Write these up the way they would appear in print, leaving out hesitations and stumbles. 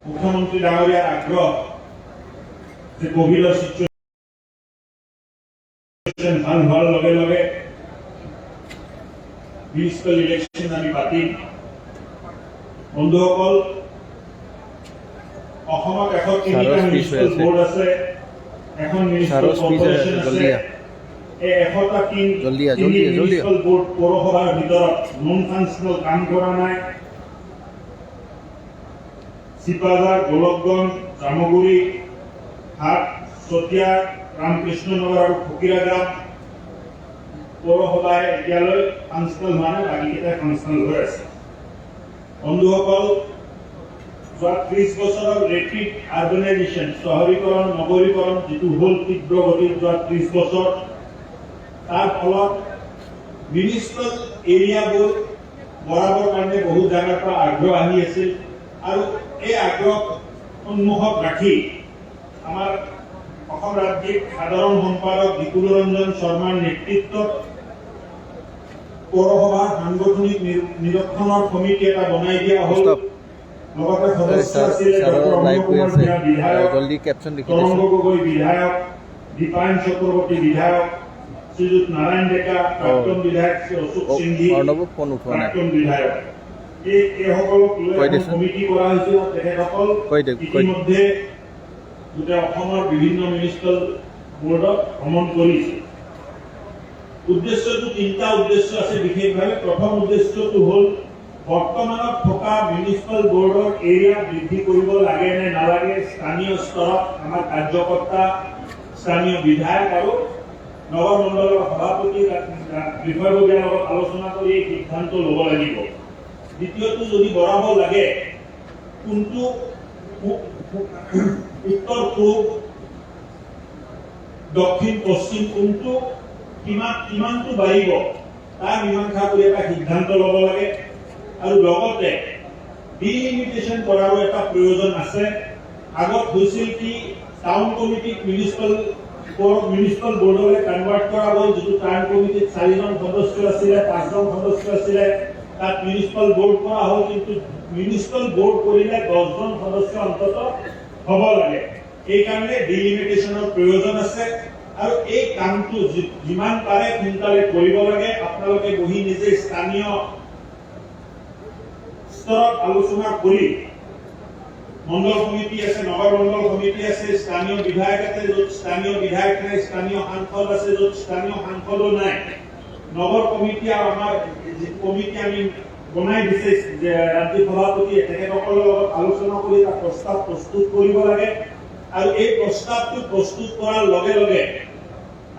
মুখ্যমন্ত্রী ডাঙরিয়ার আগ্রহ যে কোভিড সিচুয়েশন ভাল হওয়ার লগে লগে মিউনিসিপাল ইলেকশন আমি পাতিম। বন্ধুসকল, অসমত এখন 3টা মিউনিসিপাল বোর্ড আছে, এখন মিউনিসিপাল কৰ্পোৰেচন আছে। এই 100টা মিউনিসিপাল বোৰ্ড পৌৰসভাৰ ভিতৰত নন ফাংচনেল কাম কৰা নাই। চিপাঝাৰ, গোলকগঞ্জ, জামুগুৰি, হাট, চতিয়া, ৰামকৃষ্ণনগৰ আৰু ফকিৰাগাঁও পৌৰসভাই এতিয়ালৈ ফাংচনেল হোৱা নাই, বাকীকেইটা ফাংচনেল হৈ আছে। বন্ধুসকল, যোৱা 30 বছৰৰ ৰেপিড আৰ্বানাইজেশ্যন, চহৰীকৰণ, নগৰীকৰণ যিটো হ'ল তীব্ৰ গতিত যোৱা 30 বছৰ, তাৰ ফলত মিউনিচিপাল এৰিয়াবোৰ বঢ়াবৰ কাৰণে বহুত জাগাৰ পৰা আগ্ৰহ আহি আছিল আৰু এই আগ্ৰহ সন্মুখত ৰাখি আমাৰ অসম ৰাজ্যিক সাধাৰণ সম্পাদক বিপুলৰঞ্জন শৰ্মাৰ নেতৃত্বত পৌৰসভাৰ সাংগঠনিক নিৰীক্ষণৰ সমিতি এটা বনাই দিয়া হ'ল। লগতে সদস্য আছিলে বিধায়ক, তৰংগ গগৈ বিধায়ক, দীপায়ন চক্ৰৱৰ্তী বিধায়ক, শ্ৰীযুত নাৰায়ণ ডেকা প্ৰাক্তন বিধায়ক, শ্ৰী অশোক সিংঘি প্ৰাক্তন বিধায়ক। এইসকলক লৈ কমিটি কৰা হৈছিল। তেখেতসকল ইতিমধ্যে গোটেই অসমৰ বিভিন্ন মিউনিচিপাল বোৰ্ডত ভ্ৰমণ কৰিছে। উদ্দেশ্যটো 3টা উদ্দেশ্য আছে বিশেষভাৱে। প্ৰথম উদ্দেশ্যটো হ'ল বৰ্তমানত থকা মিউনিচিপাল বোৰ্ডৰ এৰিয়া বৃদ্ধি কৰিব লাগে নে নালাগে, স্থানীয় স্তৰত আমাৰ কাৰ্যকৰ্তা, স্থানীয় বিধায়ক আৰু নগৰ মণ্ডলৰ সভাপতি বিষয়ববীয়াৰ লগত আলোচনা কৰি এই সিদ্ধান্ত ল'ব লাগিব। দ্বিতীয়টো, যদি বঢ়াব লাগে কোনটো উত্তৰ পূব, দক্ষিণ পশ্চিম, কোনটো কিমানটো বাঢ়িব তাৰ মীমাংসা কৰি এটা সিদ্ধান্ত ল'ব লাগে। আৰু লগতে ডিলিমিটেশ্যন কৰাৰো এটা প্ৰয়োজন আছে। আগত হৈছিল কি, টাউন কমিটিক মিউনিচিপাল বোৰ্ডলৈ কনভাৰ্ট কৰা হ'ল, যিটো টাউন কমিটিত 4জন সদস্য আছিলে, 5জন সদস্য আছিলে, তাত মিউনিচিপাল বোৰ্ড কৰা হ'ল। কিন্তু মিউনিচিপাল বোৰ্ড কৰিলে 10জন সদস্য অন্তত হ'ব লাগে। এইকাৰণে ডিলিমিটেশ্যনৰ প্ৰয়োজন আছে আৰু এই কামটো যিমান পাৰে সোনকালে কৰিব লাগে। আপোনালোকে বহি নিজে স্থানীয় স্তৰত আলোচনা কৰি, মণ্ডল সমিতি আছে, নগৰ মণ্ডল সমিতি আছে, স্থানীয় বিধায়ক আছে, য'ত স্থানীয় বিধায়ক নাই, স্থানীয় সাংসদ আছে, য'ত স্থানীয় সাংসদো নাই, নগৰ কমিটি আৰু আমাৰ কমিটি আমি বনাই দিছে যে ৰাজ্যিক সভাপতিয়ে, তেখেতসকলৰ লগত আলোচনা কৰি এটা প্ৰস্তাৱ প্ৰস্তুত কৰিব লাগে। আৰু এই প্ৰস্তাৱটো প্ৰস্তুত কৰাৰ লগে লগে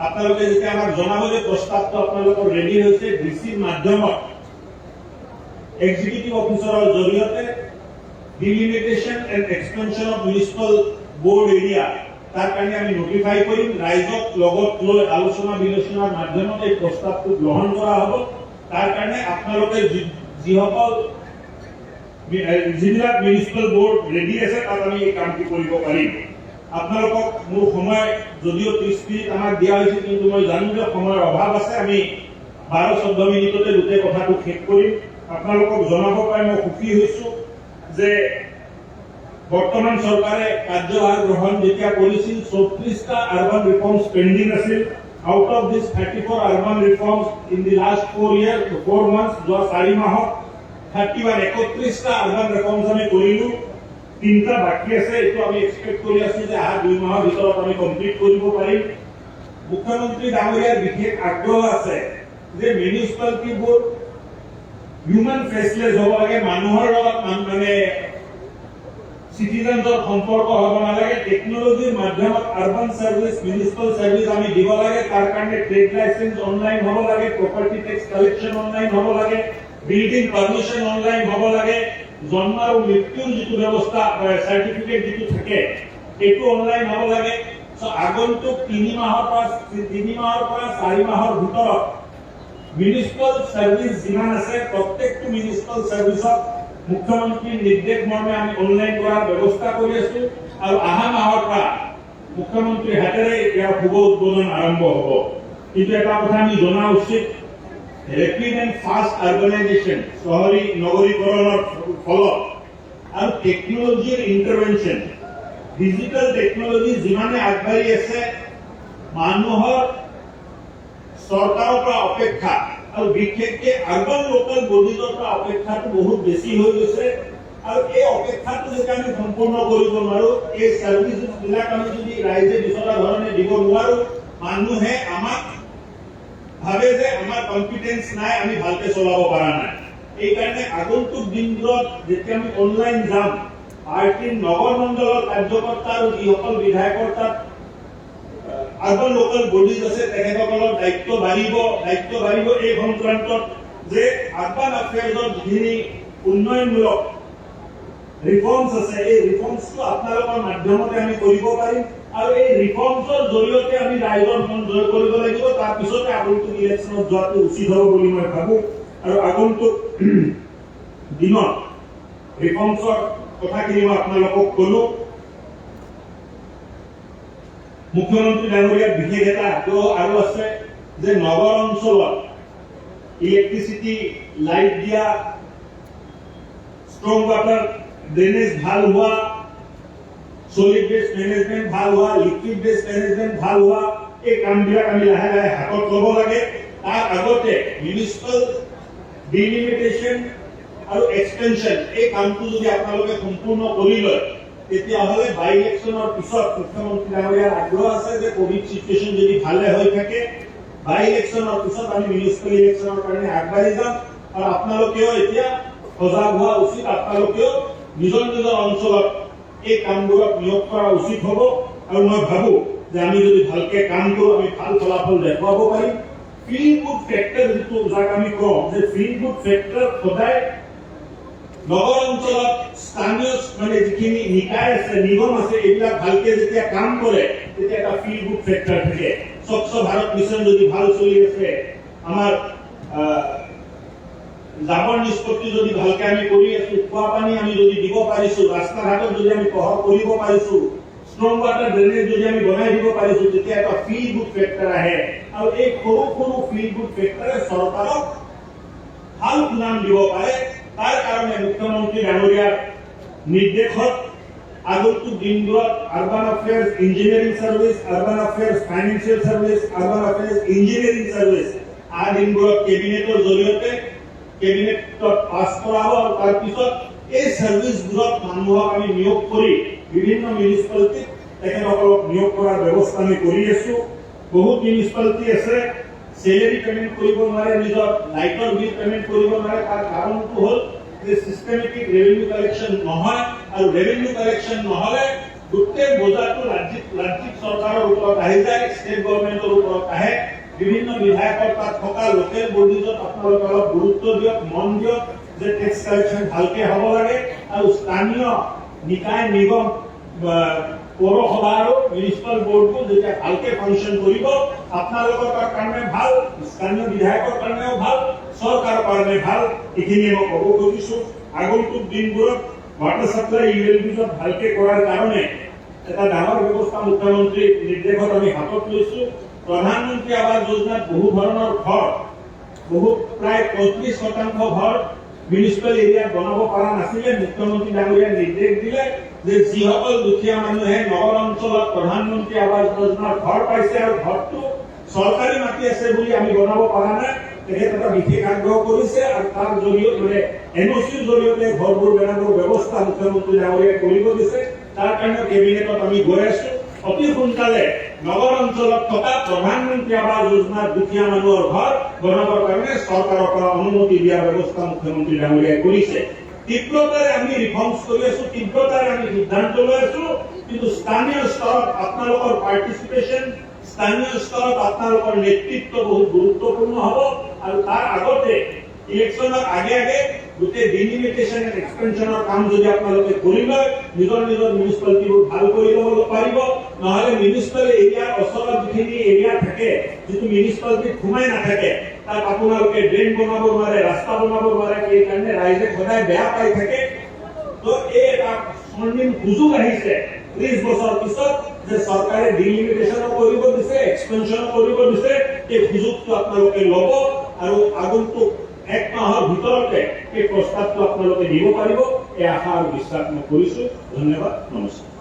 আপোনালোকে যেতিয়া আমাক জনাব যে প্ৰস্তাৱটো আপোনালোকৰ ৰেডি হৈছে, ডিচিৰ মাধ্যমত এক্সিকিউটিভ অফিচাৰৰ জৰিয়তে delimitation and expansion of municipal board area, তাৰ কাৰণে আমি নটিফাই কৰিম। ৰাইজক লগত লৈ আলোচনা বিলোচনাৰ মাধ্যমত এই প্ৰস্তাৱটো গ্ৰহণ কৰা হ'ব। তাৰ কাৰণে আপোনালোকে যিবিলাক মিউনিচিপাল বোৰ্ড ৰেডি আছে তাত আমি এই কামটো কৰিব পাৰিম। আপোনালোকক মোৰ সময় যদিও 30 মিনিট আমাক দিয়া হৈছে, কিন্তু মই জানো যে সময়ৰ অভাৱ আছে। আমি 12-14 মিনিটতে গোটেই কথাটো শেষ কৰিম। আপোনালোকক জনাব পাই মই সুখী হৈছো যে বৰ্তমান চৰকাৰে কাৰ্যভাৰ গ্ৰহণ যেতিয়া কৰিছিল, 34টা আৰ্বান ৰিফৰ্মছ পেণ্ডিং আছিল। Out of this 34 urban reforms in the last 4 months, যোৱা 4 মাহত 31টা আৰ্বান ৰিফৰ্মছ আমি কৰিলো। 3টা বাকী আছে। এইটো আমি এক্সপেক্ট কৰি আছো যে অহা 2 মাহৰ ভিতৰত আমি কমপ্লিট কৰিব পাৰিম। মুখ্যমন্ত্ৰী ডাঙৰীয়াৰ বিশেষ আগ্ৰহ আছে যে মিউনিচিপালিটিবোৰ হিউমেন ফেচলেছ হ'ব লাগে, মানুহৰ লগত মানে চিটিজেন্সৰ সম্পৰ্ক হ'ব নালাগে। টেকনলজিৰ মাধ্যমত আৰ্বান সাৰ্ভিস, মিউনিচিপাল সাৰ্ভিস আমি দিব লাগে। তাৰ কাৰণে ট্ৰেড লাইসেন্স অনলাইন হ'ব লাগে, প্ৰপাৰ্টি টেক্স কালেকশ্যন অনলাইন হ'ব লাগে, বিল্ডিং পাৰমিশন অনলাইন হ'ব লাগে, জন্ম আৰু মৃত্যুৰ যিটো ব্যৱস্থা চাৰ্টিফিকেট যিটো থাকে সেইটো অনলাইন হ'ব লাগে। আগন্তুক 3 মাহৰ পৰা 4 মাহৰ ভিতৰত মিউনিচিপাল সাৰ্ভিস যিমান আছে প্ৰত্যেকটো মিউনিচিপাল সাৰ্ভিসত মুখ্যমন্ত্ৰীৰ নিৰ্দেশ মৰ্মে আমি অনলাইন কৰাৰ ব্যৱস্থা কৰি আছো। আৰু অহা মাহৰ পৰা মুখ্যমন্ত্ৰীৰ হাতেৰে ইয়াৰ শুভ উদ্বোধন আৰম্ভ হ'ব। কিন্তু এটা কথা আমি জনা উচিত, ৰেপিড এণ্ড ফাষ্ট আৰ্বানাইজেশ্যন, চহৰী নগৰীকৰণৰ ফলত আৰু টেকনলজিৰ ইণ্টাৰভেনশ্যন ডিজিটেল টেকনলজি যিমানে আগবাঢ়ি আছে মানুহৰ চৰকাৰৰ পৰা অপেক্ষা আৰু বিশেষকৈ আৰ্বান লোকেল বডিজৰ পৰা অপেক্ষাটো বহুত বেছি হৈ গৈছে আৰু এই অপেক্ষাটো যেতিয়া আমি সম্পূৰ্ণ কৰিব নোৱাৰো এই সাৰ্ভিচবিলাক আমি যদি ৰাইজে বিচৰা ধৰণে দিব নোৱাৰো মানুহে আমাক ভাবে যে আমাৰ কনফিডেন্স নাই আমি ভালকে চলাব পৰা নাই এই কাৰণে আগন্তুক দিনবোৰত যেতিয়া আমি অনলাইন যাম পাৰ্টিৰ নগৰ মণ্ডলৰ কাৰ্যকৰ্তা আৰু যিসকল বিধায়কৰ তাত আৰ্বান লোকেল বডিজ আছে তেখেতসকলৰ দায়িত্ব বাঢ়িব এই সংক্ৰান্তত যে আৰ্বান এফেয়াৰ্ছৰ যিখিনি উন্নয়নমূলক ৰিফৰ্মছ আছে এই ৰিফৰ্মছটো আপোনালোকৰ মাধ্যমতে আমি কৰিব পাৰিম আৰু এই ৰিফৰ্মছৰ জৰিয়তে আমি ৰাইজৰ মন জয় কৰিব লাগিব তাৰপিছতে আগন্তুক ইলেকশ্যনত যোৱাটো উচিত হ'ব বুলি মই ভাবোঁ আৰু আগন্তুক দিনত ৰিফৰ্মছৰ কথাখিনি মই আপোনালোকক ক'লোঁ মুখ্যমন্ত্ৰী ডাঙৰীয়াৰ বিশেষ এটা আগ্ৰহ আৰু আছে যে নগৰ অঞ্চলত ইলেক্ট্ৰিচিটি লাইট দিয়া ষ্ট্ৰং ৱাটাৰ ড্ৰেনেজ ভাল হোৱা সলিড বেষ্ট মেনেজমেন্ট ভাল হোৱা লিকুইড বেষ্ট মেনেজমেন্ট ভাল হোৱা এই কামবিলাক আমি লাহে লাহে হাতত ল'ব লাগে তাৰ আগতে মিউনিচিপাল ডিলিমিটেশ্যন আৰু এক্সটেনশ্যন এই কামটো যদি আপোনালোকে সম্পূৰ্ণ কৰি লয় তেতিয়াহ'লে বাই ইলেকশ্যনৰ পিছত মুখ্যমন্ত্ৰী ডাঙৰীয়াৰ আগ্ৰহ আছে যে কোভিড চিটুৱেশ্যন যদি ভালে হৈ থাকে বাই ইলেকশ্যনৰ পিছত আমি মিউনিচিপাল ইলেকশ্যনৰ কাৰণে আগবাঢ়ি যাম আৰু আপোনালোকেও এতিয়া সজাগ হোৱা উচিত আপোনালোকেও নিজৰ নিজৰ অঞ্চলত এই কামবোৰত নিয়োগ কৰা উচিত হ'ব আৰু মই ভাবোঁ যে আমি যদি ভালকে কাম কৰোঁ আমি ভাল ফলাফল দেখুৱাব পাৰিম ফিল গুড ফেক্টৰ যিটো যাক আমি কওঁ যে ফিল গুড ফেক্টৰ সদায় নগৰ অঞ্চলত স্থানীয় মানে যিখিনি নিকায় আছে নিগম আছে এইবিলাক ভালকে যেতিয়া কাম কৰে তেতিয়া এটা ফিল গুড ফেক্টৰ থাকে স্বচ্ছ ভাৰত মিছন যদি ভাল চলি আছে আমাৰ জাবৰ নিষ্পত্তি যদি ভালকে আমি কৰি আছো খোৱা পানী আমি যদি দিব পাৰিছো ৰাস্তা ঘাটত যদি আমি পহৰ কৰিব পাৰিছো ষ্ট্ৰং ৱাটাৰ ড্ৰেনেজ যদি আমি বনাই দিব পাৰিছো তেতিয়া এটা ফিল গুড ফেক্টৰ আহে আৰু এই সৰু সৰু ফিল গুড ফেক্টৰে চৰকাৰক ভাল সুনাম দিব পাৰে তাৰ কাৰণে মুখ্যমন্ত্ৰী ডাঙৰীয়াৰ নিৰ্দেশত আগন্তুক দিনবোৰত urban affairs engineering service urban affairs financial service urban affairs engineering service দিনবোৰত কেবিনেটৰ জৰিয়তে কেবিনেটত পাছ কৰা হ'ব আৰু তাৰপিছত এই সাৰ্ভিসবোৰত মানুহক আমি নিয়োগ কৰি বিভিন্ন মিউনিচিপালিটিত তেখেতসকলক নিয়োগ কৰাৰ ব্যৱস্থা আমি কৰি আছো বহুত মিউনিচিপালিটি আছে চেলাৰি পেমেন্ট কৰিব নোৱাৰে নিজৰ লাইটৰ বিল পেমেন্ট কৰিব নোৱাৰে তাৰ কাৰণটো হ'ল যে সিস্টেমেটিক ৰেভিনিউ কালেকশ্যন নহয় আৰু ৰেভিনিউ কালেকশ্যন নহ'লে গোটেই বোজাটো ৰাজ্যিক চৰকাৰৰ ওপৰত আহি যায় ষ্টেট গভৰ্ণমেণ্টৰ ওপৰত আহে বিভিন্ন বিধায়কৰ তাত থকা লোকেল বডিজত আপোনালোকে অলপ গুৰুত্ব দিয়ক মন দিয়ক যে টেক্স কালেকশ্যন ভালকে হ'ব লাগে আৰু স্থানীয় নিকায় নিগম পৌৰসভা আৰু মিউনিচিপাল বোৰ্ডটো যেতিয়া ভালকে ফাংচন কৰিব আপোনালোকৰ কাৰণে ভাল স্থানীয় বিধায়কৰ কাৰণেও ভাল চৰকাৰৰ কাৰণে ভাল এইখিনি মই ক'ব খুজিছো আগন্তুক দিনবোৰত ৱাটাৰ ছাপ্লাই ইউএলবিজত ভালকে কৰাৰ কাৰণে এটা ডাঙৰ ব্যৱস্থা মুখ্যমন্ত্ৰীৰ নিৰ্দেশত আমি হাতত লৈছো প্ৰধানমন্ত্ৰী আৱাস যোজনাত বহু ধৰণৰ ঘৰ প্ৰায় 35% ঘৰ মিউনিচিপাল এৰিয়াত বনাব পৰা নাছিলে মুখ্যমন্ত্ৰী ডাঙৰীয়াৰ নিৰ্দেশ দিলে যে যিসকল দুখীয়া মানুহে নগৰ অঞ্চলত প্ৰধানমন্ত্ৰী আৱাস যোজনাৰ ঘৰ পাইছে আৰু ঘৰটো চৰকাৰী মাটি আছে বুলি আমি বনাব পৰা নাই তেখেত এটা বিশেষ আগ্ৰহ কৰিছে আৰু তাৰ জৰিয়তে এনঅচিৰ জৰিয়তে ঘৰবোৰ বনাবৰ ব্যৱস্থা মুখ্যমন্ত্ৰী ডাঙৰীয়াই কৰিব দিছে তাৰ কাৰণে কেবিনেটত আমি গৈ আছো অতি সোনকালে নগৰ অঞ্চলত থকা প্ৰধানমন্ত্ৰী আৱাস যোজনাৰ দুখীয়া মানুহৰ ঘৰ বনাবৰ কাৰণে চৰকাৰৰ পৰা অনুমতি দিয়াৰ ব্যৱস্থা মুখ্যমন্ত্ৰী ডাঙৰীয়াই কৰিছে তীব্ৰতাৰে আমি ৰিফৰ্মছ কৰি আছো তীব্ৰতাৰে আমি সিদ্ধান্ত লৈ আছো কিন্তু স্থানীয় স্তৰত আপোনালোকৰ পাৰ্টিচিপেশ্যন স্থানীয় স্তৰত আপোনালোকৰ নেতৃত্ব বহুত গুৰুত্বপূৰ্ণ হ'ব আৰু তাৰ আগতে ইলেকশ্যনৰ আগে আগে গোটেই ডিলিমিটেশ্যন এণ্ড এক্সপেনশ্যনৰ কাম যদি আপোনালোকে কৰি লয় নিজৰ মিউনিচিপালিটিবোৰ ভাল কৰি ল'ব পাৰিব নহ'লে মিউনিচিপাল এৰিয়াৰ ওচৰত যিখিনি এৰিয়া থাকে যিটো মিউনিচিপালিটিত সোমাই নাথাকে তাত আপোনালোকে ড্ৰেইন বনাব নোৱাৰে ৰাস্তা বনাব নোৱাৰে সেইকাৰণে ৰাইজে সদায় বেয়া পাই থাকে তো এই এটা স্বৰ্ণিম সুযোগ আহিছে 30 বছৰ পিছত যে চৰকাৰে ডিলিমিটেশ্যনো কৰিব দিছে এক্সপেনশ্যনো কৰিব দিছে এই সুযোগটো আপোনালোকে ল'ব আৰু আগন্তুক এক মাহৰ ভিতৰতে এই প্ৰস্তাৱটো আপোনালোকে দিব পাৰিব এই আশা আৰু বিশ্বাস মই কৰিছোঁ। ধন্যবাদ, নমস্কাৰ।